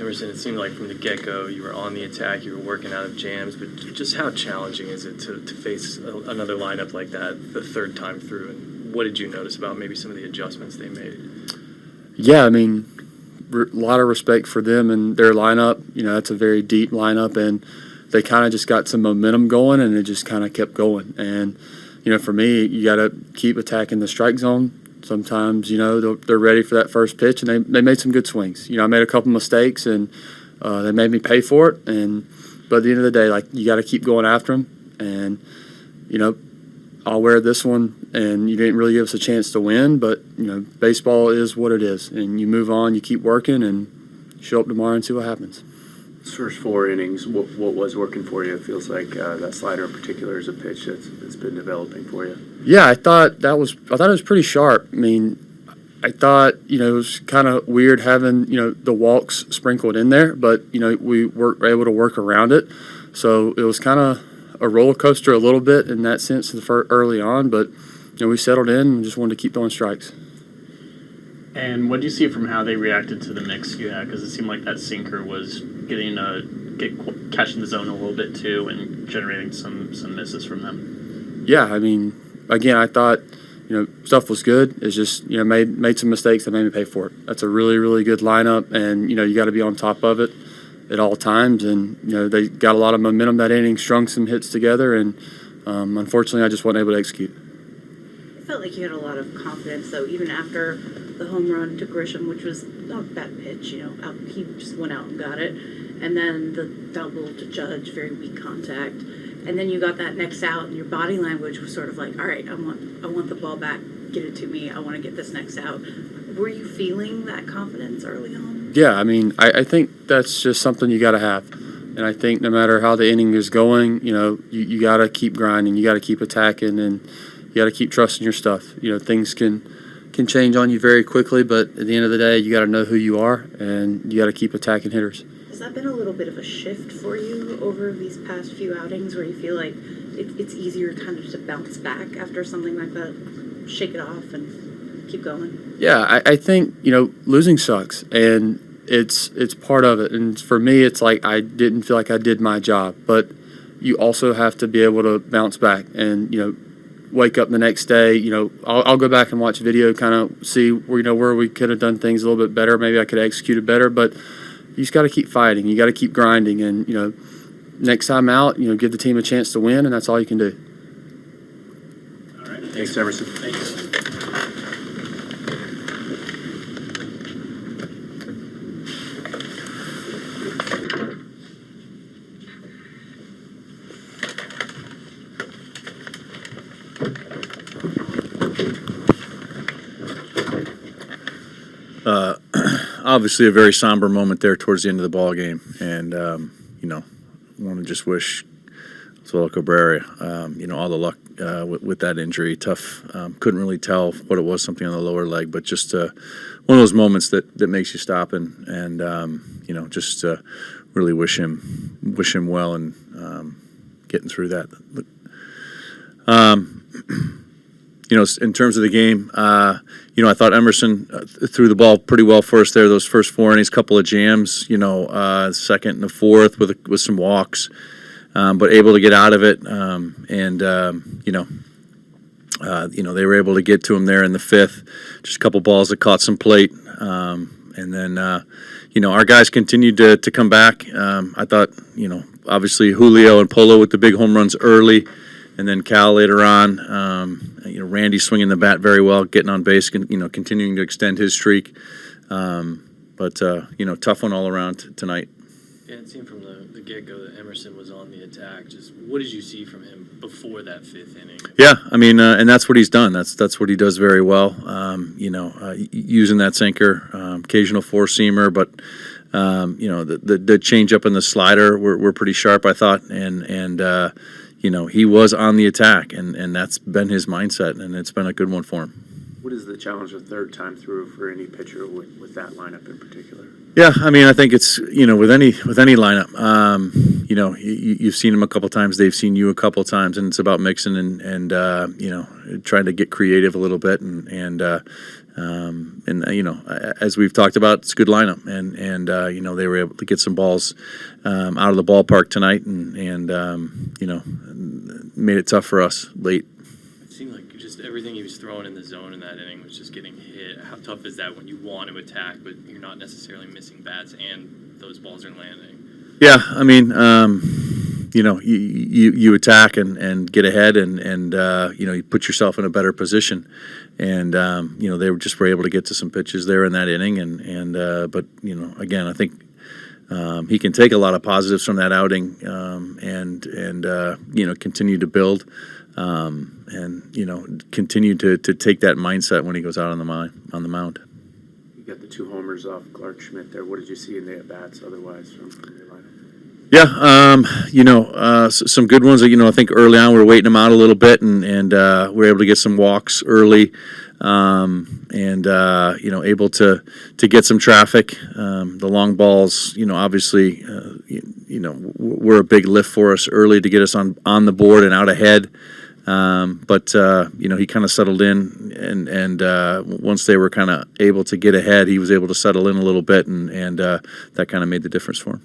Emerson, it seemed like from the get-go you were on the attack, you were working out of jams, but just how challenging is it to face another lineup like that the third time through, and what did you notice about maybe some of the adjustments they made? Yeah, I mean, a lot of respect for them and their lineup. You know, that's a very deep lineup, and they kind of just got some momentum going, and it just kind of kept going. And, you know, for me, you got to keep attacking the strike zone. Sometimes, you know, they're ready for that first pitch, and they made some good swings. You know, I made a couple mistakes, and they made me pay for it. But at the end of the day, like, you got to keep going after them. And, you know, I'll wear this one, and you didn't really give us a chance to win. But, you know, baseball is what it is. And you move on, you keep working, and show up tomorrow and see what happens. This first 4 innings, what was working for you? It feels like that slider in particular is a pitch that's been developing for you. Yeah, I thought it was pretty sharp. I mean, I thought, you know, it was kind of weird having, you know, the walks sprinkled in there, but, you know, we were able to work around it. So it was kind of a roller coaster a little bit in that sense early on, but, you know, we settled in and just wanted to keep throwing strikes. And what do you see from how they reacted to the mix you had? Because it seemed like that sinker was catching the zone a little bit too and generating some misses from them. Yeah, I mean, again, I thought, you know, stuff was good. It's just, you know, made some mistakes that made me pay for it. That's a really, really good lineup, and, you know, you got to be on top of it at all times. And, you know, they got a lot of momentum that inning, strung some hits together, and unfortunately, I just wasn't able to execute. It felt like you had a lot of confidence, though, even after the home run to Grisham, which was not a bad pitch, you know, he just went out and got it. And then the double to Judge, very weak contact. And then you got that next out, and your body language was sort of like, all right, I want the ball back, get it to me, I want to get this next out. Were you feeling that confidence early on? Yeah, I mean, I think that's just something you got to have. And I think no matter how the inning is going, you know, you got to keep grinding, you got to keep attacking, and you got to keep trusting your stuff. You know, things can change on you very quickly, but at the end of the day, you got to know who you are, and you got to keep attacking hitters. Has that been a little bit of a shift for you over these past few outings where you feel like it's easier kind of to bounce back after something like that, shake it off and keep going? Yeah, I think, you know, losing sucks, and it's part of it. And for me, it's like I didn't feel like I did my job, but you also have to be able to bounce back and, you know, wake up the next day. You know, I'll go back and watch video, kind of see where, you know, where we could have done things a little bit better. Maybe I could have executed better, but you just got to keep fighting. You got to keep grinding, and, you know, next time out, you know, give the team a chance to win, and that's all you can do. All right. Thanks, Emerson. Thank you. Obviously a very somber moment there towards the end of the ball game, and you know, want to just wish Oswaldo Cabrera, you know, all the luck with that injury. Tough. Couldn't really tell what it was, something on the lower leg, but just one of those moments that makes you stop and you know, just really wish him well and getting through that. You know, in terms of the game, you know, I thought Emerson threw the ball pretty well for us there. Those first 4 innings, couple of jams, you know, second and the fourth with some walks, but able to get out of it. You know, they were able to get to him there in the fifth. Just a couple balls that caught some plate, and then you know, our guys continued to come back. I thought, you know, obviously Julio and Polo with the big home runs early. And then Cal later on, you know, Randy swinging the bat very well, getting on base, you know, continuing to extend his streak. But you know, tough one all around tonight. Yeah, it seemed from the get-go that Emerson was on the attack. Just what did you see from him before that fifth inning? Yeah, I mean, and that's what he's done. That's what he does very well. You know, using that sinker, occasional four-seamer, but you know, the change-up and the slider were pretty sharp, I thought, and you know, he was on the attack, and that's been his mindset, and it's been a good one for him. What is the challenge the third time through for any pitcher with that lineup in particular? Yeah, I mean, I think it's, you know, with any lineup, you know, you've seen them a couple times, they've seen you a couple times, and it's about mixing and you know, trying to get creative a little bit, and As we've talked about, it's a good lineup, and they were able to get some balls out of the ballpark tonight, and made it tough for us late. It seemed like just everything he was throwing in the zone in that inning was just getting hit. How tough is that when you want to attack, but you're not necessarily missing bats and those balls are landing? Yeah, I mean, you attack and get ahead, and you put yourself in a better position, and they were able to get to some pitches there in that inning, but again, I think he can take a lot of positives from that outing, and continue to build, and continue to take that mindset when he goes out on the mound. You got the 2 homers off Clark Schmidt there. What did you see in the at-bats otherwise from your lineup? Yeah, some good ones. I think early on we were waiting them out a little bit, and we were able to get some walks early, and able to get some traffic. The long balls, obviously, were a big lift for us early to get us on the board and out ahead. But he kind of settled in, and once they were kind of able to get ahead, he was able to settle in a little bit, and that kind of made the difference for him.